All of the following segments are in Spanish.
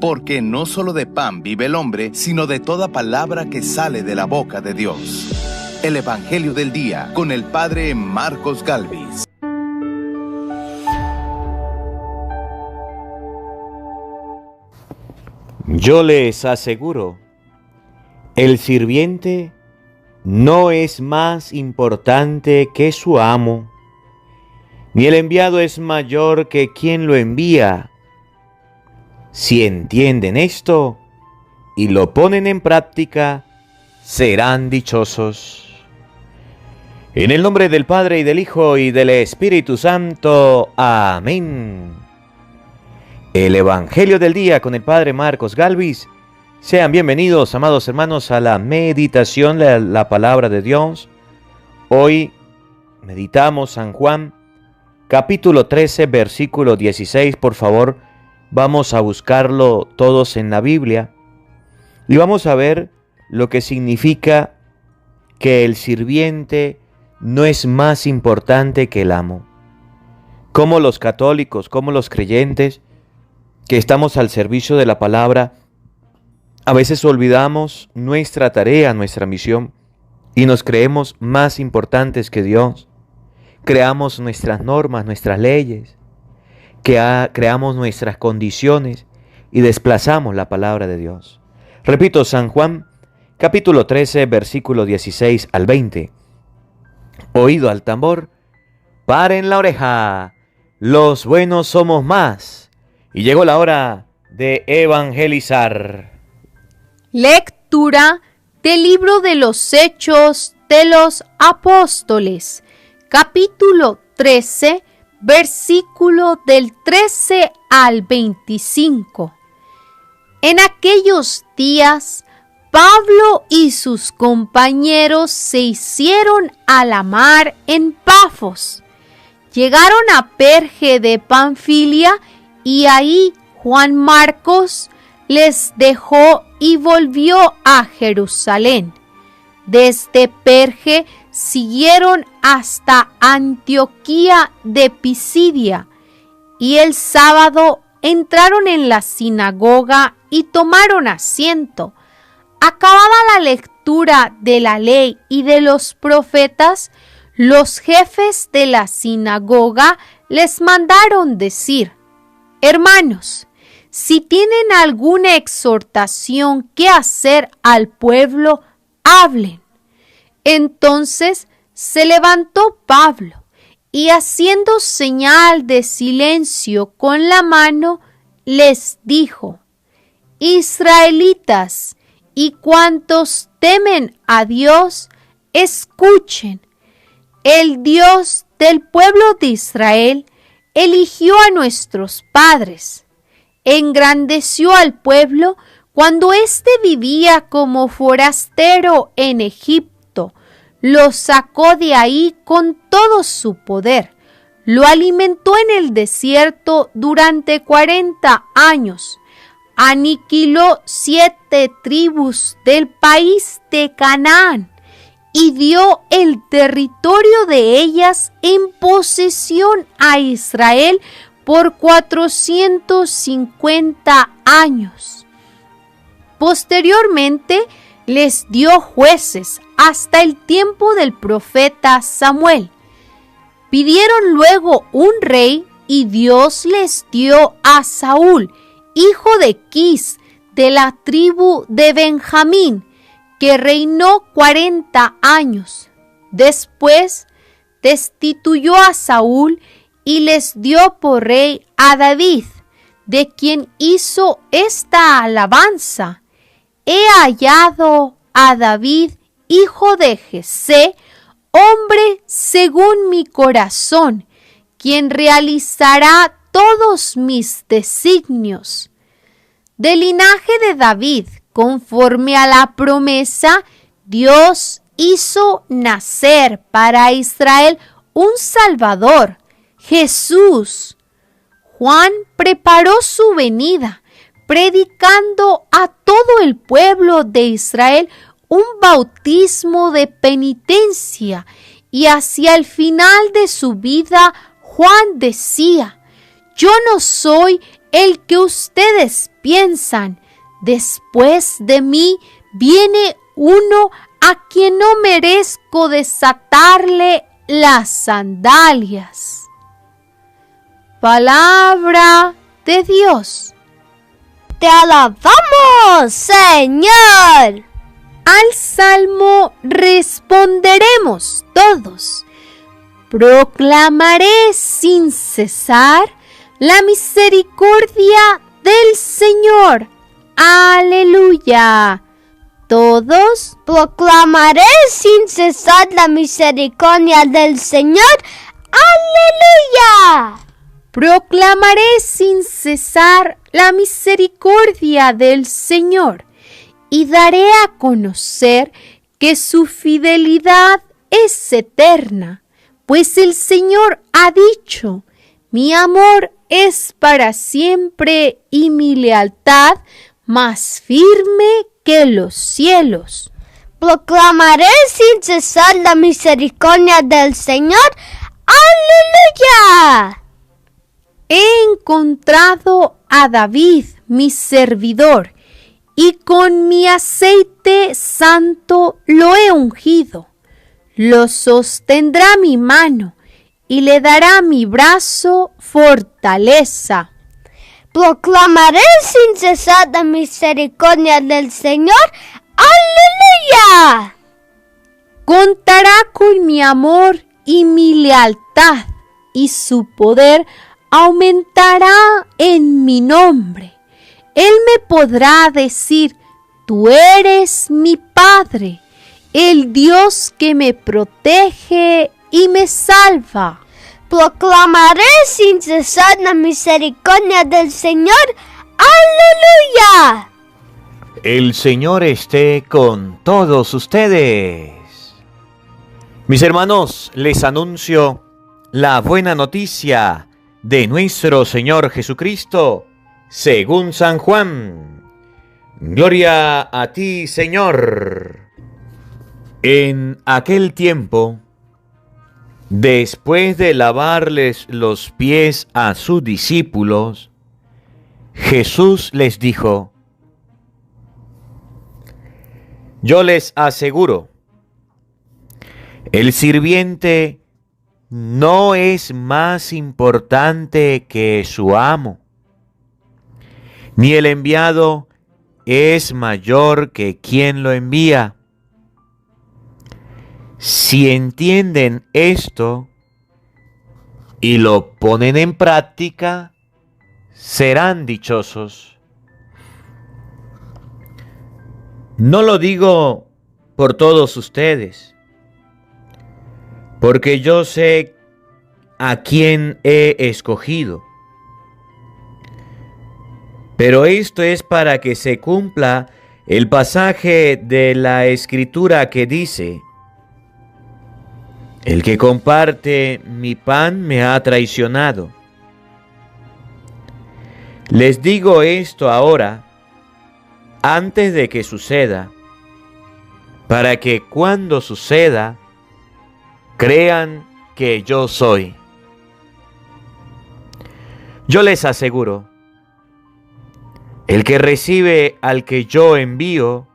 porque no solo de pan vive el hombre, sino de toda palabra que sale de la boca de Dios. El Evangelio del Día, con el Padre Marcos Galvis. Yo les aseguro, el sirviente no es más importante que su amo, ni el enviado es mayor que quien lo envía. Si entienden esto y lo ponen en práctica, serán dichosos. En el nombre del Padre, y del Hijo, y del Espíritu Santo. Amén. El Evangelio del Día con el Padre Marcos Galvis. Sean bienvenidos, amados hermanos, a la meditación de la palabra de Dios. Hoy meditamos San Juan, capítulo 13, versículo 16. Por favor, vamos a buscarlo todos en la Biblia y vamos a ver lo que significa que el sirviente no es más importante que el amo. Como los católicos, como los creyentes que estamos al servicio de la palabra, a veces olvidamos nuestra tarea, nuestra misión, y nos creemos más importantes que Dios. Creamos nuestras normas, nuestras leyes, creamos nuestras condiciones y desplazamos la palabra de Dios. Repito, San Juan, capítulo 13, versículo 16 al 20. Oído al tambor, paren la oreja, los buenos somos más. Y llegó la hora de evangelizar. Lectura del libro de los Hechos de los Apóstoles, capítulo 13, versículo del 13 al 25. En aquellos días, Pablo y sus compañeros se hicieron a la mar en Pafos. Llegaron a Perge de Panfilia y ahí Juan Marcos les dejó y volvió a Jerusalén. Desde Perge siguieron hasta Antioquía de Pisidia y el sábado entraron en la sinagoga y tomaron asiento. Acabada la lectura de la ley y de los profetas, los jefes de la sinagoga les mandaron decir: Hermanos, si tienen alguna exhortación que hacer al pueblo, hablen. Entonces se levantó Pablo y, haciendo señal de silencio con la mano, les dijo: Israelitas y cuantos temen a Dios, escuchen. El Dios del pueblo de Israel eligió a nuestros padres, engrandeció al pueblo cuando éste vivía como forastero en Egipto, lo sacó de ahí con todo su poder, lo alimentó en el desierto durante 40 años, aniquiló 7 tribus del país de Canaán y dio el territorio de ellas en posesión a Israel por 450 años. Posteriormente les dio jueces hasta el tiempo del profeta Samuel. Pidieron luego un rey y Dios les dio a Saúl, hijo de Quis, de la tribu de Benjamín, que reinó 40 años. Después destituyó a Saúl y les dio por rey a David, de quien hizo esta alabanza: He hallado a David, hijo de Jesé, hombre según mi corazón, quien realizará todos mis designios. Del linaje de David, conforme a la promesa, Dios hizo nacer para Israel un Salvador, Jesús. Juan preparó su venida, predicando a todo el pueblo de Israel un bautismo de penitencia, y hacia el final de su vida Juan decía: Yo no soy el que ustedes piensan, después de mí viene uno a quien no merezco desatarle las sandalias. Palabra de Dios. Te alabamos, Señor. Al salmo responderemos todos. Proclamaré sin cesar la misericordia del Señor. Aleluya. Todos proclamaré sin cesar la misericordia del Señor. Aleluya. Proclamaré sin cesar la misericordia del Señor y daré a conocer que su fidelidad es eterna, pues el Señor ha dicho: mi amor es para siempre y mi lealtad más firme que los cielos. Proclamaré sin cesar la misericordia del Señor. ¡Aleluya! He encontrado a David, mi servidor, y con mi aceite santo lo he ungido. Lo sostendrá mi mano y le dará mi brazo fortaleza. Proclamaré sin cesar la misericordia del Señor. ¡Aleluya! Contará con mi amor y mi lealtad, y su poder aumentará en mi nombre. Él me podrá decir: tú eres mi Padre, el Dios que me protege y me salva. Proclamaré sin cesar la misericordia del Señor. ¡Aleluya! El Señor esté con todos ustedes. Mis hermanos, les anuncio la buena noticia de nuestro Señor Jesucristo, según San Juan. Gloria a ti, Señor. En aquel tiempo, después de lavarles los pies a sus discípulos, Jesús les dijo: yo les aseguro, el sirviente no es más importante que su amo, ni el enviado es mayor que quien lo envía. Si entienden esto y lo ponen en práctica, serán dichosos. No lo digo por todos ustedes, porque yo sé a quién he escogido. Pero esto es para que se cumpla el pasaje de la Escritura que dice: el que comparte mi pan me ha traicionado. Les digo esto ahora, antes de que suceda, para que cuando suceda, crean que yo soy. Yo les aseguro, el que recibe al que yo envío,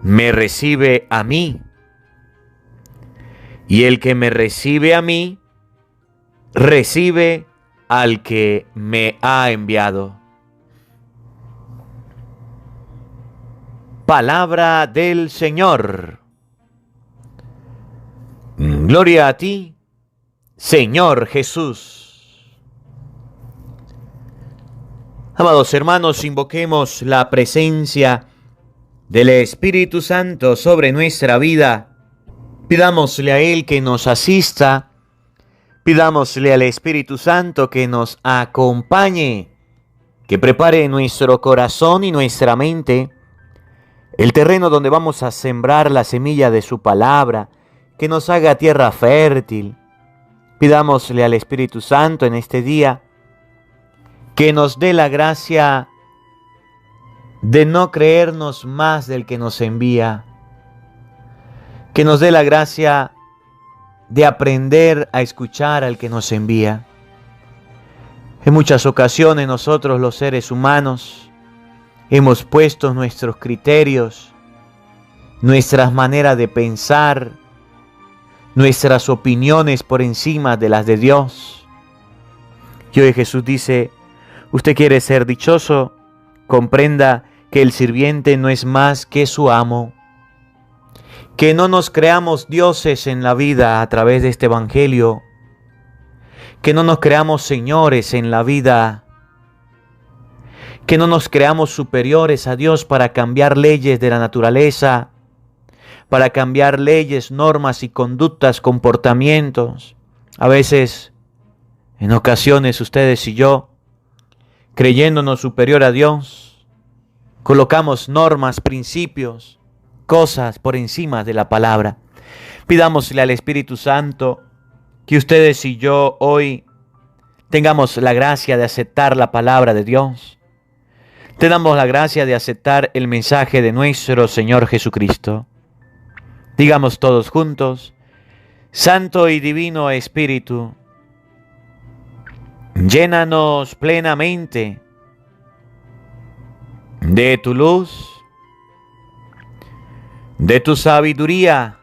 me recibe a mí. Y el que me recibe a mí, recibe al que me ha enviado. Palabra del Señor. Gloria a ti, Señor Jesús. Amados hermanos, invoquemos la presencia del Espíritu Santo sobre nuestra vida. Pidámosle a Él que nos asista, pidámosle al Espíritu Santo que nos acompañe, que prepare nuestro corazón y nuestra mente, el terreno donde vamos a sembrar la semilla de su palabra, que nos haga tierra fértil. Pidámosle al Espíritu Santo en este día que nos dé la gracia de no creernos más del que nos envía, que nos dé la gracia de aprender a escuchar al que nos envía. En muchas ocasiones nosotros los seres humanos hemos puesto nuestros criterios, nuestras maneras de pensar, nuestras opiniones por encima de las de Dios. Y hoy Jesús dice, usted quiere ser dichoso, comprenda que el sirviente no es más que su amo. Que no nos creamos dioses en la vida a través de este evangelio. Que no nos creamos señores en la vida. Que no nos creamos superiores a Dios para cambiar leyes de la naturaleza, para cambiar leyes, normas y conductas, comportamientos. A veces, en ocasiones, ustedes y yo, creyéndonos superior a Dios, colocamos normas, principios, cosas por encima de la palabra. Pidámosle al Espíritu Santo que ustedes y yo hoy tengamos la gracia de aceptar la palabra de Dios. Tengamos la gracia de aceptar el mensaje de nuestro Señor Jesucristo. Digamos todos juntos, Santo y Divino Espíritu, llénanos plenamente de tu luz, de tu sabiduría,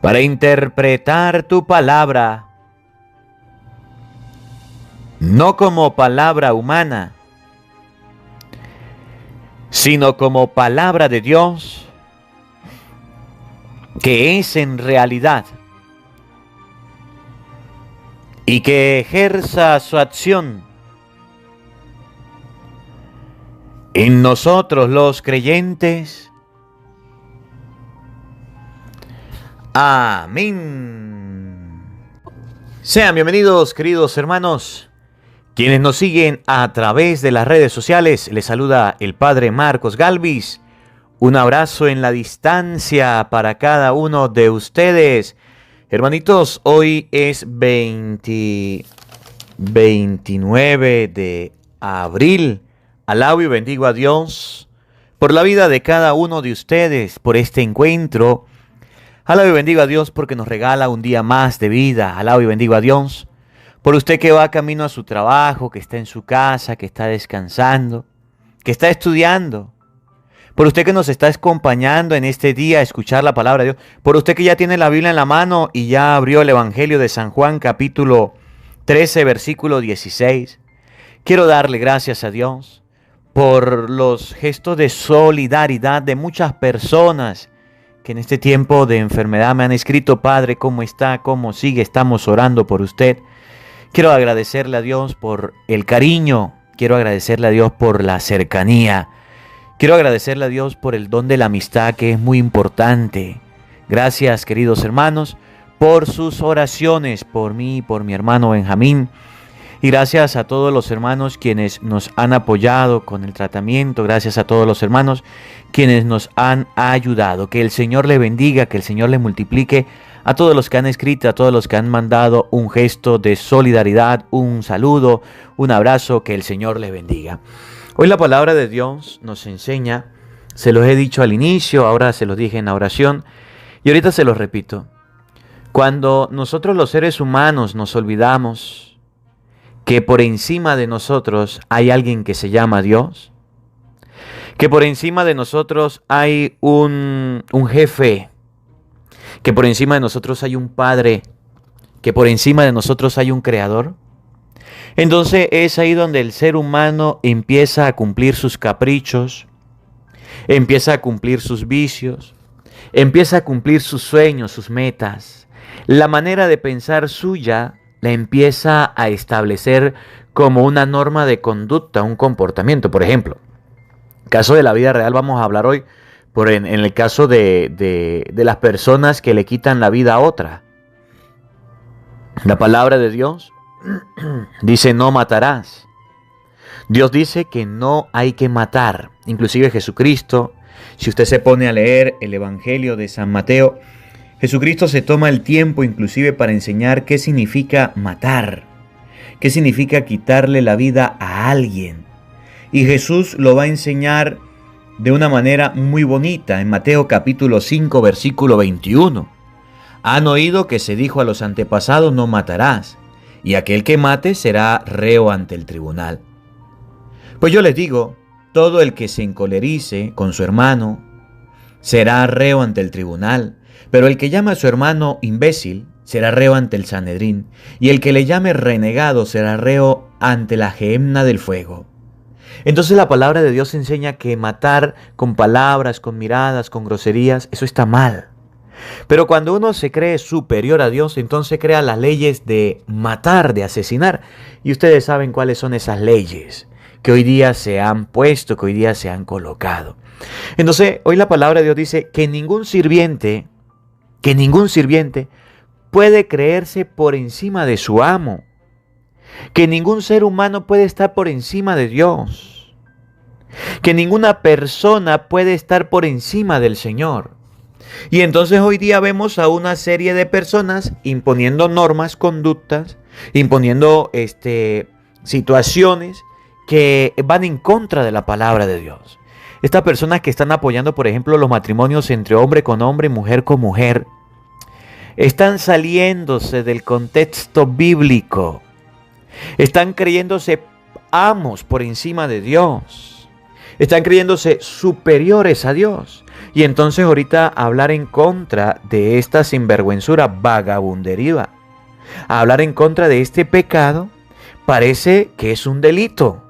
para interpretar tu palabra, no como palabra humana, sino como palabra de Dios, que es en realidad, y que ejerza su acción en nosotros los creyentes. Amén. Sean bienvenidos, queridos hermanos, quienes nos siguen a través de las redes sociales. Les saluda el Padre Marcos Galvis. Un abrazo en la distancia para cada uno de ustedes. Hermanitos, hoy es 29 de abril. Alabo y bendigo a Dios por la vida de cada uno de ustedes, por este encuentro. Alabo y bendigo a Dios porque nos regala un día más de vida. Alabo y bendigo a Dios por usted que va camino a su trabajo, que está en su casa, que está descansando, que está estudiando. Por usted que nos está acompañando en este día a escuchar la palabra de Dios. Por usted que ya tiene la Biblia en la mano y ya abrió el Evangelio de San Juan, capítulo 13, versículo 16. Quiero darle gracias a Dios por los gestos de solidaridad de muchas personas que en este tiempo de enfermedad me han escrito: Padre, ¿cómo está? ¿Cómo sigue? Estamos orando por usted. Quiero agradecerle a Dios por el cariño. Quiero agradecerle a Dios por la cercanía. Quiero agradecerle a Dios por el don de la amistad, que es muy importante. Gracias, queridos hermanos, por sus oraciones, por mí, por mi hermano Benjamín. Y gracias a todos los hermanos quienes nos han apoyado con el tratamiento. Gracias a todos los hermanos quienes nos han ayudado. Que el Señor le bendiga, que el Señor le multiplique. A todos los que han escrito, a todos los que han mandado un gesto de solidaridad, un saludo, un abrazo, que el Señor le bendiga. Hoy la palabra de Dios nos enseña, se los he dicho al inicio, ahora se los dije en la oración y ahorita se los repito. Cuando nosotros los seres humanos nos olvidamos que por encima de nosotros hay alguien que se llama Dios, que por encima de nosotros hay un jefe, que por encima de nosotros hay un padre, que por encima de nosotros hay un creador, entonces es ahí donde el ser humano empieza a cumplir sus caprichos, empieza a cumplir sus vicios, empieza a cumplir sus sueños, sus metas. La manera de pensar suya la empieza a establecer como una norma de conducta, un comportamiento. Por ejemplo, caso de la vida real, vamos a hablar hoy en el caso de las personas que le quitan la vida a otra. La palabra de Dios dice: no matarás. Dios dice que no hay que matar. Inclusive Jesucristo, si usted se pone a leer el Evangelio de San Mateo, Jesucristo se toma el tiempo inclusive para enseñar qué significa matar, qué significa quitarle la vida a alguien. Y Jesús lo va a enseñar de una manera muy bonita en Mateo capítulo 5, versículo 21. Han oído que se dijo a los antepasados: no matarás. y aquel que mate será reo ante el tribunal. Pues yo les digo, todo el que se encolerice con su hermano será reo ante el tribunal, pero el que llama a su hermano imbécil será reo ante el Sanedrín, y el que le llame renegado será reo ante la gehenna del fuego. Entonces la palabra de Dios enseña que matar con palabras, con miradas, con groserías, eso está mal. Pero cuando uno se cree superior a Dios, entonces crea las leyes de matar, de asesinar. Y ustedes saben cuáles son esas leyes que hoy día se han puesto, que hoy día se han colocado. Entonces, hoy la palabra de Dios dice que ningún sirviente puede creerse por encima de su amo, que ningún ser humano puede estar por encima de Dios, que ninguna persona puede estar por encima del Señor. Y entonces hoy día vemos a una serie de personas imponiendo normas, conductas, imponiendo situaciones que van en contra de la palabra de Dios. Estas personas que están apoyando, por ejemplo, los matrimonios entre hombre con hombre y mujer con mujer, están saliéndose del contexto bíblico. Están creyéndose amos por encima de Dios. Están creyéndose superiores a Dios. Y entonces ahorita hablar en contra de esta sinvergüenzura, vagabundería, hablar en contra de este pecado, parece que es un delito.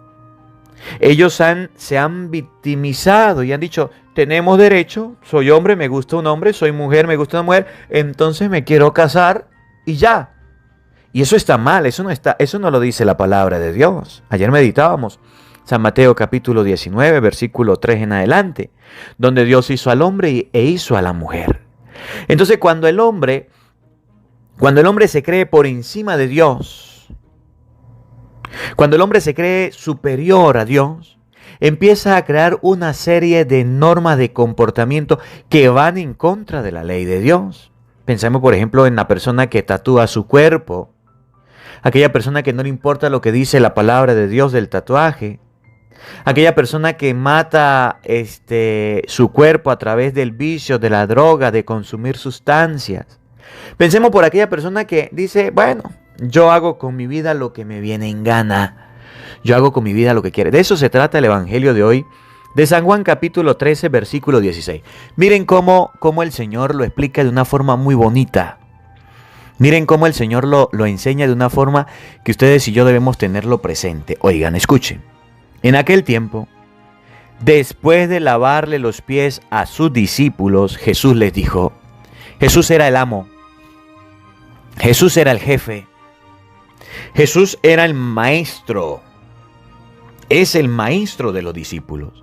Ellos se han victimizado y han dicho, tenemos derecho, soy hombre, me gusta un hombre, soy mujer, me gusta una mujer, entonces me quiero casar y ya. Y eso está mal, eso no lo dice la palabra de Dios. Ayer meditábamos San Mateo capítulo 19, versículo 3 en adelante, donde Dios hizo al hombre e hizo a la mujer. Entonces cuando el hombre se cree por encima de Dios, cuando el hombre se cree superior a Dios, empieza a crear una serie de normas de comportamiento que van en contra de la ley de Dios. Pensemos, por ejemplo, en la persona que tatúa su cuerpo, aquella persona que no le importa lo que dice la palabra de Dios del tatuaje, aquella persona que mata su cuerpo a través del vicio, de la droga, de consumir sustancias. Pensemos por aquella persona que dice, bueno, yo hago con mi vida lo que me viene en gana. Yo hago con mi vida lo que quiere. De eso se trata el Evangelio de hoy, de San Juan capítulo 13, versículo 16. Miren cómo el Señor lo explica de una forma muy bonita. Miren cómo el Señor lo enseña de una forma que ustedes y yo debemos tenerlo presente. Oigan, escuchen. En aquel tiempo, después de lavarle los pies a sus discípulos, Jesús les dijo, Jesús era el amo, Jesús era el jefe, Jesús era el maestro, es el maestro de los discípulos.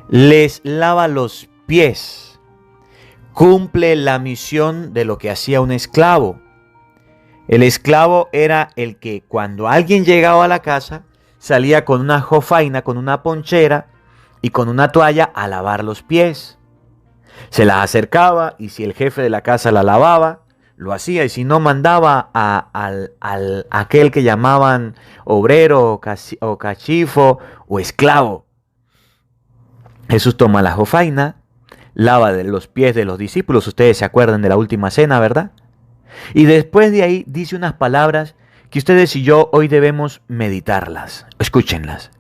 Les lava los pies, cumple la misión de lo que hacía un esclavo. El esclavo era el que cuando alguien llegaba a la casa, salía con una jofaina, con una ponchera y con una toalla a lavar los pies. Se las acercaba y si el jefe de la casa la lavaba, lo hacía, y si no, mandaba a aquel que llamaban obrero o cachifo o esclavo. Jesús toma la jofaina, lava los pies de los discípulos. Ustedes se acuerdan de la última cena, ¿verdad? Y después de ahí dice unas palabras que ustedes y yo hoy debemos meditarlas. Escúchenlas.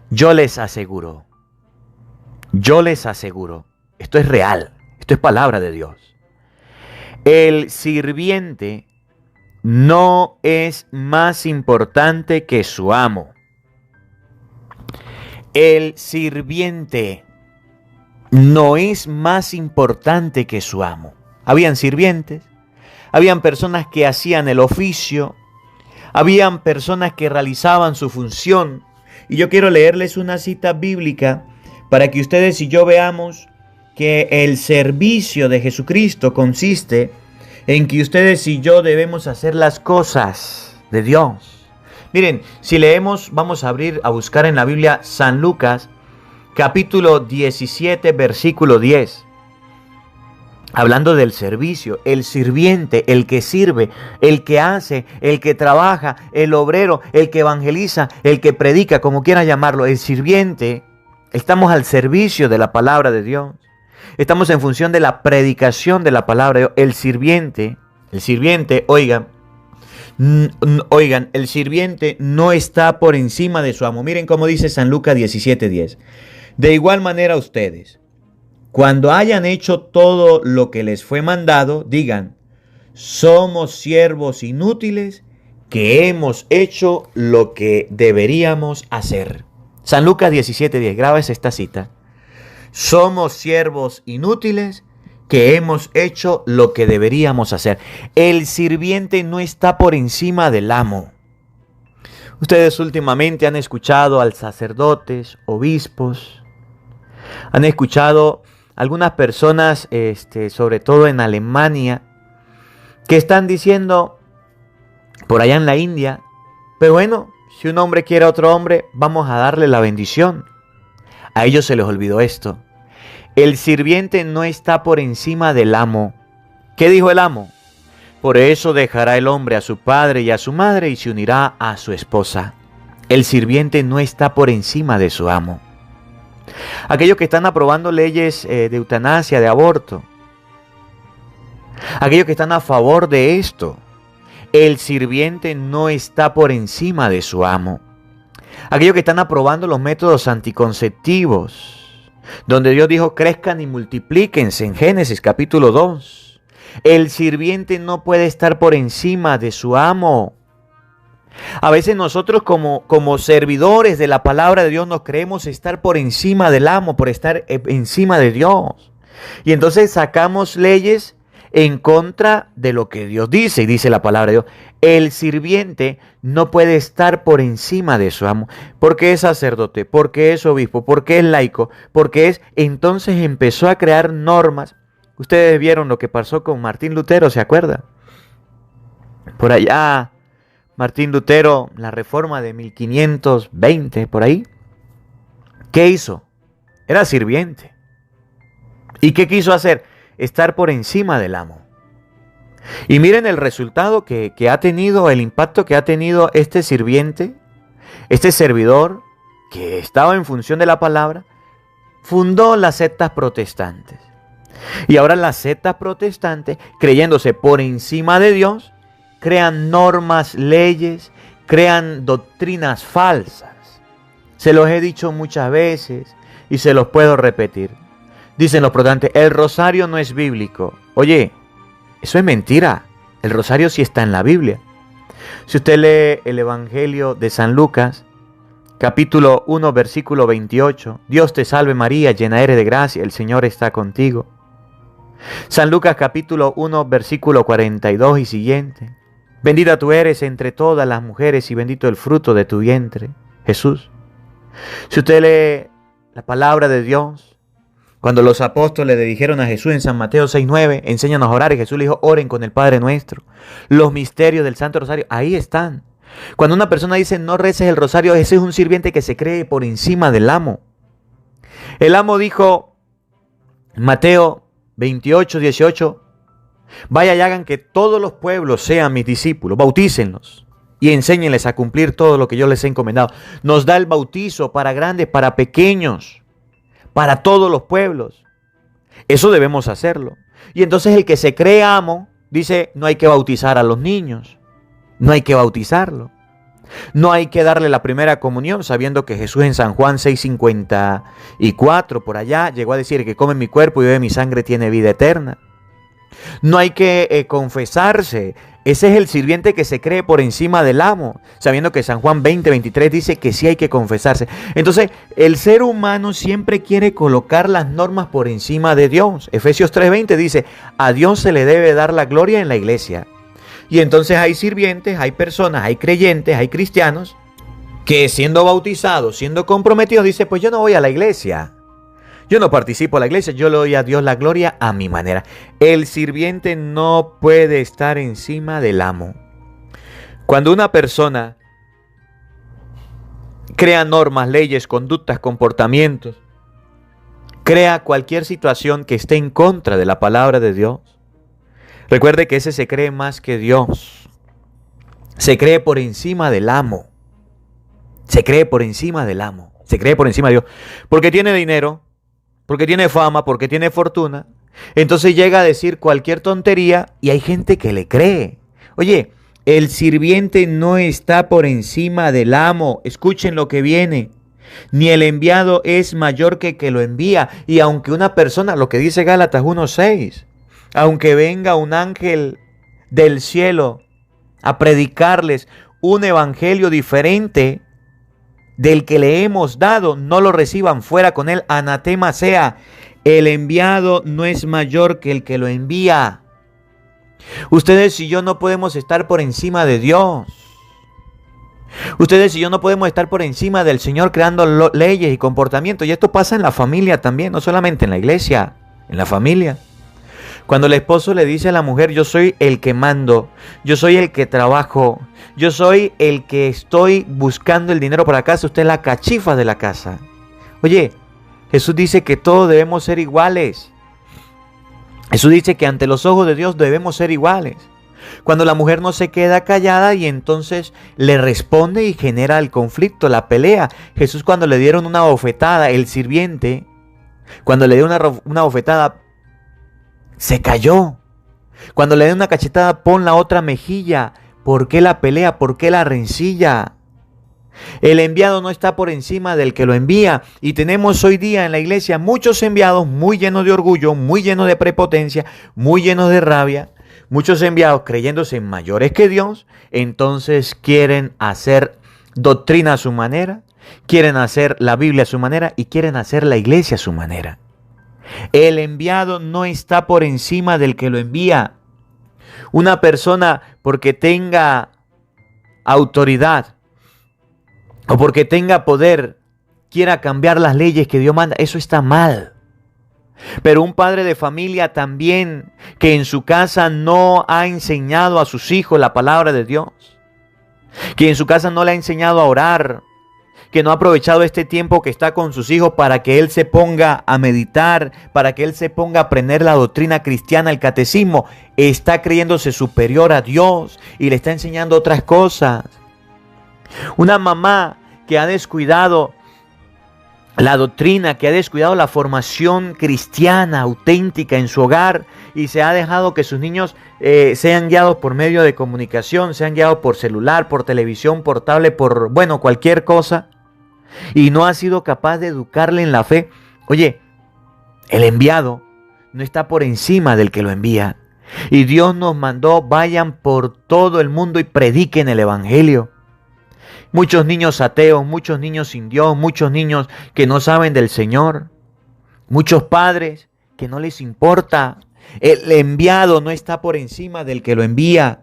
Yo les aseguro, esto es real, esto es palabra de Dios. El sirviente no es más importante que su amo. El sirviente no es más importante que su amo. Habían sirvientes, habían personas que hacían el oficio, habían personas que realizaban su función. Y yo quiero leerles una cita bíblica para que ustedes y yo veamos que el servicio de Jesucristo consiste en que ustedes y yo debemos hacer las cosas de Dios. Miren, si leemos, vamos a buscar en la Biblia San Lucas, capítulo 17, versículo 10. Hablando del servicio, el sirviente, el que sirve, el que hace, el que trabaja, el obrero, el que evangeliza, el que predica, como quiera llamarlo, el sirviente. Estamos al servicio de la palabra de Dios. Estamos en función de la predicación de la palabra de Dios. El sirviente, oigan, Oigan, el sirviente no está por encima de su amo. Miren cómo dice San Lucas 17:10. De igual manera ustedes, cuando hayan hecho todo lo que les fue mandado, digan, somos siervos inútiles que hemos hecho lo que deberíamos hacer. San Lucas 17:10, grabes esta cita. Somos siervos inútiles que hemos hecho lo que deberíamos hacer. El sirviente no está por encima del amo. Ustedes últimamente han escuchado a sacerdotes, obispos, han escuchado algunas personas, sobre todo en Alemania, que están diciendo, por allá en la India, pero bueno, si un hombre quiere a otro hombre, vamos a darle la bendición. A ellos se les olvidó esto. El sirviente no está por encima del amo. ¿Qué dijo el amo? Por eso dejará el hombre a su padre y a su madre y se unirá a su esposa. El sirviente no está por encima de su amo. Aquellos que están aprobando leyes de eutanasia, de aborto, aquellos que están a favor de esto, el sirviente no está por encima de su amo. Aquellos que están aprobando los métodos anticonceptivos, donde Dios dijo crezcan y multiplíquense en Génesis capítulo 2. El sirviente no puede estar por encima de su amo. A veces nosotros como servidores de la palabra de Dios nos creemos estar por encima del amo, por estar encima de Dios. Y entonces sacamos leyes en contra de lo que Dios dice, y dice la palabra de Dios. El sirviente no puede estar por encima de su amo, porque es sacerdote, porque es obispo, porque es laico, entonces empezó a crear normas. Ustedes vieron lo que pasó con Martín Lutero, ¿se acuerdan? Por allá, Martín Lutero, la reforma de 1520, por ahí. ¿Qué hizo? Era sirviente. ¿Y qué quiso hacer? Estar por encima del amo. Y miren el resultado que ha tenido, el impacto que ha tenido este sirviente, este servidor, que estaba en función de la palabra, fundó las sectas protestantes. Y ahora las sectas protestantes, creyéndose por encima de Dios, crean normas, leyes, crean doctrinas falsas. Se los he dicho muchas veces y se los puedo repetir. Dicen los protestantes, el rosario no es bíblico. Oye, eso es mentira. El rosario sí está en la Biblia. Si usted lee el Evangelio de San Lucas, capítulo 1, versículo 28, Dios te salve María, llena eres de gracia, el Señor está contigo. San Lucas capítulo 1, versículo 42 y siguiente. Bendita tú eres entre todas las mujeres y bendito el fruto de tu vientre, Jesús. Si usted lee la palabra de Dios, cuando los apóstoles le dijeron a Jesús en San Mateo 6:9, enséñanos a orar, y Jesús le dijo, oren con el Padre Nuestro. Los misterios del Santo Rosario, ahí están. Cuando una persona dice no reces el rosario, ese es un sirviente que se cree por encima del amo. El amo dijo, Mateo 28:18, vaya y hagan que todos los pueblos sean mis discípulos, bautícenlos y enséñenles a cumplir todo lo que yo les he encomendado. Nos da el bautizo para grandes, para pequeños, para todos los pueblos. Eso debemos hacerlo. Y entonces el que se cree amo dice, no hay que bautizar a los niños, no hay que bautizarlo, no hay que darle la primera comunión, sabiendo que Jesús en San Juan 6:54 por allá llegó a decir que come mi cuerpo y bebe mi sangre tiene vida eterna. No hay que confesarse. Ese es el sirviente que se cree por encima del amo, sabiendo que San Juan 20:23 dice que sí hay que confesarse. Entonces, el ser humano siempre quiere colocar las normas por encima de Dios. Efesios 3:20 dice, a Dios se le debe dar la gloria en la iglesia. Y entonces hay sirvientes, hay personas, hay creyentes, hay cristianos, que siendo bautizados, siendo comprometidos, dice, pues yo no voy a la iglesia. Yo no participo en la iglesia, yo le doy a Dios la gloria a mi manera. El sirviente no puede estar encima del amo. Cuando una persona crea normas, leyes, conductas, comportamientos, crea cualquier situación que esté en contra de la palabra de Dios, recuerde que ese se cree más que Dios. Se cree por encima del amo. Se cree por encima del amo. Se cree por encima de Dios. Porque tiene dinero, porque tiene fama, porque tiene fortuna. Entonces llega a decir cualquier tontería y hay gente que le cree. Oye, El sirviente no está por encima del amo. Escuchen lo que viene. Ni el enviado es mayor que el que lo envía. Y aunque una persona, lo que dice Gálatas 1:6, aunque venga un ángel del cielo a predicarles un evangelio diferente del que le hemos dado, no lo reciban, fuera con él, anatema sea. El enviado no es mayor que el que lo envía. Ustedes y yo no podemos estar por encima de Dios. Ustedes y yo no podemos estar por encima del Señor creando leyes y comportamientos. Y esto pasa en la familia también, no solamente en la iglesia, en la familia. Cuando el esposo le dice a la mujer, yo soy el que mando, yo soy el que trabajo, yo soy el que estoy buscando el dinero para la casa, usted es la cachifa de la casa. Oye, Jesús dice que todos debemos ser iguales. Jesús dice que ante los ojos de Dios debemos ser iguales. Cuando la mujer no se queda callada y entonces le responde y genera el conflicto, la pelea. Jesús, cuando le dieron una bofetada, el sirviente, cuando le dio una bofetada, se cayó. Cuando le dio una cachetada, pon la otra mejilla. ¿Por qué la pelea? ¿Por qué la rencilla? El enviado no está por encima del que lo envía. Y tenemos hoy día en la iglesia muchos enviados muy llenos de orgullo, muy llenos de prepotencia, muy llenos de rabia. Muchos enviados creyéndose mayores que Dios, entonces quieren hacer doctrina a su manera, quieren hacer la Biblia a su manera y quieren hacer la iglesia a su manera. El enviado no está por encima del que lo envía. Una persona porque tenga autoridad o porque tenga poder quiera cambiar las leyes que Dios manda, eso está mal. Pero un padre de familia también que en su casa no ha enseñado a sus hijos la palabra de Dios, que en su casa no le ha enseñado a orar, que no ha aprovechado este tiempo que está con sus hijos para que él se ponga a meditar, para que él se ponga a aprender la doctrina cristiana, el catecismo, está creyéndose superior a Dios y le está enseñando otras cosas. Una mamá que ha descuidado la doctrina, que ha descuidado la formación cristiana auténtica en su hogar y se ha dejado que sus niños sean guiados por medio de comunicación, sean guiados por celular, por televisión, por tablet, por, cualquier cosa, y no ha sido capaz de educarle en la fe. Oye, el enviado no está por encima del que lo envía. Y Dios nos mandó, vayan por todo el mundo y prediquen el evangelio. Muchos niños ateos, muchos niños sin Dios, muchos niños que no saben del Señor, muchos padres que no les importa. El enviado no está por encima del que lo envía.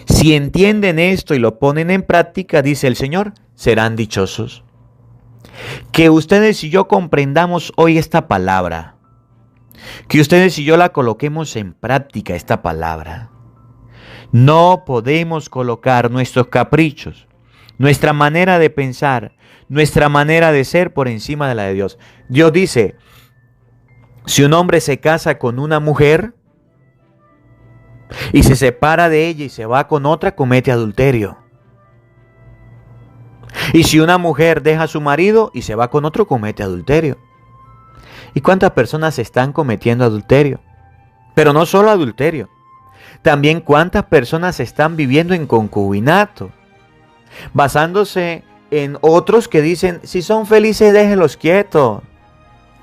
Si entienden esto y lo ponen en práctica, dice el Señor, serán dichosos. Que ustedes y yo comprendamos hoy esta palabra, que ustedes y yo la coloquemos en práctica, esta palabra. No podemos colocar nuestros caprichos, nuestra manera de pensar, nuestra manera de ser por encima de la de Dios. Dios dice, si un hombre se casa con una mujer y se separa de ella y se va con otra, comete adulterio. Y si una mujer deja a su marido y se va con otro, comete adulterio. ¿Y cuántas personas están cometiendo adulterio? Pero no solo adulterio. También cuántas personas están viviendo en concubinato, basándose en otros que dicen, si son felices, déjenlos quietos.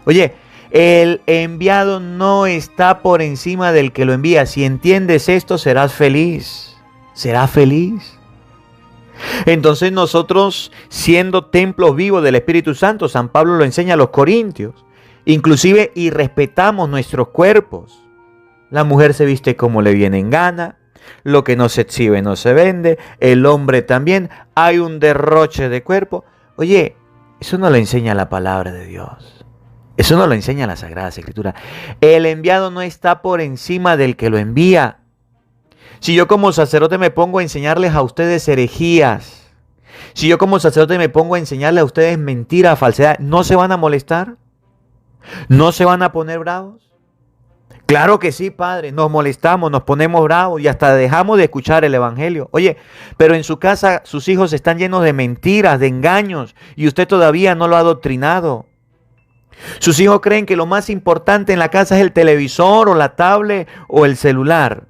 Oye, el enviado no está por encima del que lo envía. Si entiendes esto, serás feliz. Serás feliz. Entonces nosotros, siendo templos vivos del Espíritu Santo, San Pablo lo enseña a los corintios, inclusive y respetamos nuestros cuerpos. La mujer se viste como le viene en gana, lo que no se exhibe no se vende, el hombre también, hay un derroche de cuerpo. Oye, eso no lo enseña la palabra de Dios, eso no lo enseña la Sagrada Escritura. El enviado no está por encima del que lo envía. Si yo como sacerdote me pongo a enseñarles a ustedes herejías, si yo como sacerdote me pongo a enseñarles a ustedes mentiras, falsedad, ¿no se van a molestar? ¿No se van a poner bravos? Claro que sí, padre, nos molestamos, nos ponemos bravos y hasta dejamos de escuchar el evangelio. Oye, pero en su casa sus hijos están llenos de mentiras, de engaños y usted todavía no lo ha adoctrinado. Sus hijos creen que lo más importante en la casa es el televisor o la tablet o el celular.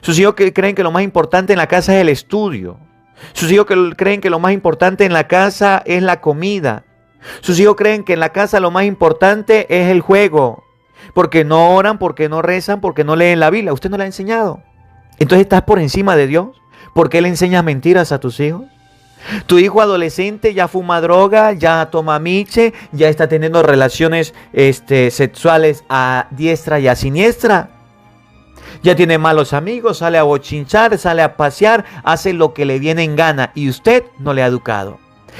Sus hijos que creen que lo más importante en la casa es el estudio. Sus hijos que creen que lo más importante en la casa es la comida. Sus hijos creen que en la casa lo más importante es el juego. Porque no oran, porque no rezan, porque no leen la Biblia. Usted no le ha enseñado. Entonces estás por encima de Dios. ¿Por qué le enseñas mentiras a tus hijos? Tu hijo adolescente ya fuma droga, ya toma miche, ya está teniendo relaciones sexuales a diestra y a siniestra. Ya tiene malos amigos, sale a bochinchar, sale a pasear, hace lo que le viene en gana y usted no le ha educado.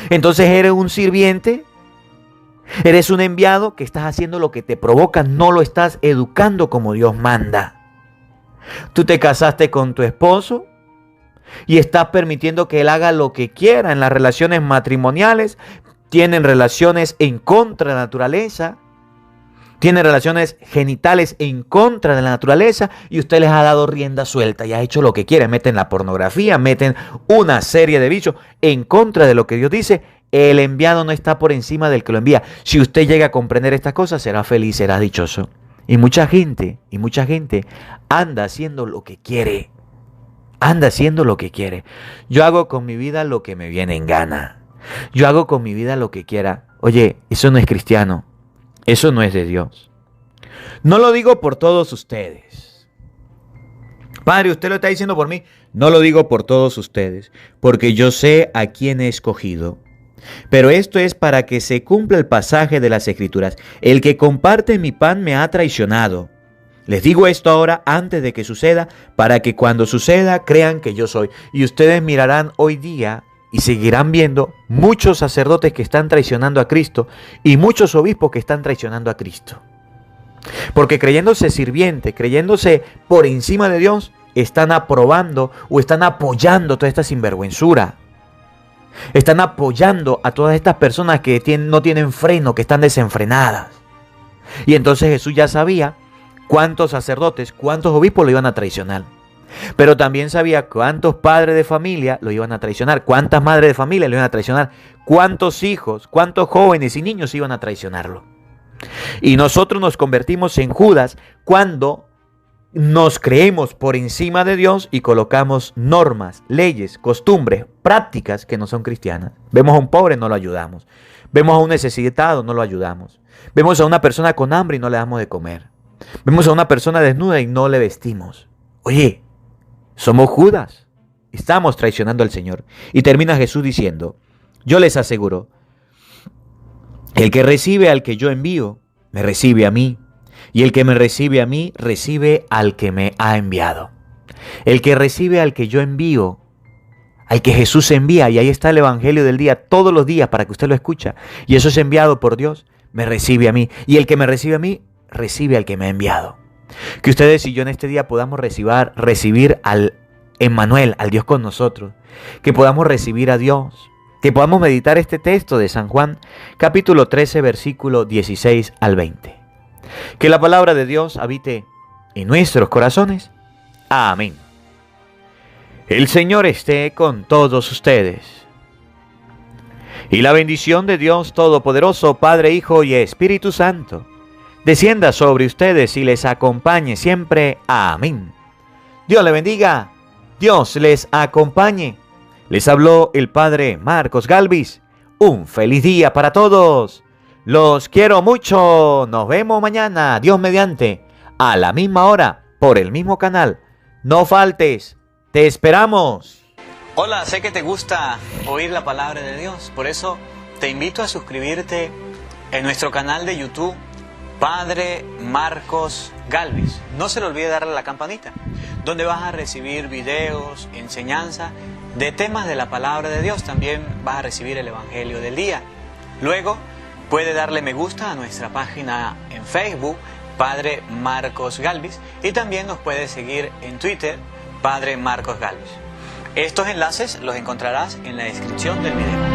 Entonces eres un sirviente, eres un enviado que estás haciendo lo que te provoca, no lo estás educando como Dios manda. Tú te casaste con tu esposo y estás permitiendo que él haga lo que quiera en las relaciones matrimoniales. Tienen relaciones en contra de la naturaleza. Tienen relaciones genitales en contra de la naturaleza y usted les ha dado rienda suelta y ha hecho lo que quiere. Meten la pornografía, meten una serie de vicios en contra de lo que Dios dice. El enviado no está por encima del que lo envía. Si usted llega a comprender estas cosas, será feliz, será dichoso. Y mucha gente anda haciendo lo que quiere. Anda haciendo lo que quiere. Yo hago con mi vida lo que me viene en gana. Yo hago con mi vida lo que quiera. Oye, eso no es cristiano. Eso no es de Dios. No lo digo por todos ustedes. Padre, usted lo está diciendo por mí. No lo digo por todos ustedes, porque yo sé a quién he escogido. Pero esto es para que se cumpla el pasaje de las Escrituras. El que comparte mi pan me ha traicionado. Les digo esto ahora antes de que suceda, para que cuando suceda crean que yo soy. Y ustedes mirarán hoy día y seguirán viendo muchos sacerdotes que están traicionando a Cristo y muchos obispos que están traicionando a Cristo. Porque creyéndose sirviente, creyéndose por encima de Dios, están aprobando o están apoyando toda esta sinvergüenzura. Están apoyando a todas estas personas que no tienen freno, que están desenfrenadas. Y entonces Jesús ya sabía cuántos sacerdotes, cuántos obispos lo iban a traicionar. Pero también sabía cuántos padres de familia lo iban a traicionar, cuántas madres de familia lo iban a traicionar, cuántos hijos, cuántos jóvenes y niños iban a traicionarlo. Y nosotros nos convertimos en Judas cuando nos creemos por encima de Dios y colocamos normas, leyes, costumbres, prácticas que no son cristianas. Vemos a un pobre, no lo ayudamos. Vemos a un necesitado, no lo ayudamos. Vemos a una persona con hambre y no le damos de comer. Vemos a una persona desnuda y no le vestimos. Oye, somos Judas. Estamos traicionando al Señor. Y termina Jesús diciendo, yo les aseguro, el que recibe al que yo envío, me recibe a mí. Y el que me recibe a mí, recibe al que me ha enviado. El que recibe al que yo envío, al que Jesús envía, y ahí está el Evangelio del día, todos los días para que usted lo escuche, y eso es enviado por Dios, me recibe a mí. Y el que me recibe a mí, recibe al que me ha enviado. Que ustedes y yo en este día podamos recibir al Emmanuel, al Dios con nosotros. Que podamos recibir a Dios. Que podamos meditar este texto de San Juan, capítulo 13, versículo 16 al 20. Que la palabra de Dios habite en nuestros corazones. Amén. El Señor esté con todos ustedes. Y la bendición de Dios Todopoderoso, Padre, Hijo y Espíritu Santo, descienda sobre ustedes y les acompañe siempre. Amén. Dios le bendiga. Dios les acompañe. Les habló el Padre Marcos Galvis. Un feliz día para todos. Los quiero mucho. Nos vemos mañana, Dios mediante, a la misma hora, por el mismo canal. No faltes. Te esperamos. Hola, sé que te gusta oír la palabra de Dios. Por eso te invito a suscribirte en nuestro canal de YouTube, Padre Marcos Galvis. No se le olvide darle a la campanita, donde vas a recibir videos, enseñanza de temas de la palabra de Dios. También vas a recibir el Evangelio del día. Luego puede darle me gusta a nuestra página en Facebook, Padre Marcos Galvis, y también nos puede seguir en Twitter, Padre Marcos Galvis. Estos enlaces los encontrarás en la descripción del video.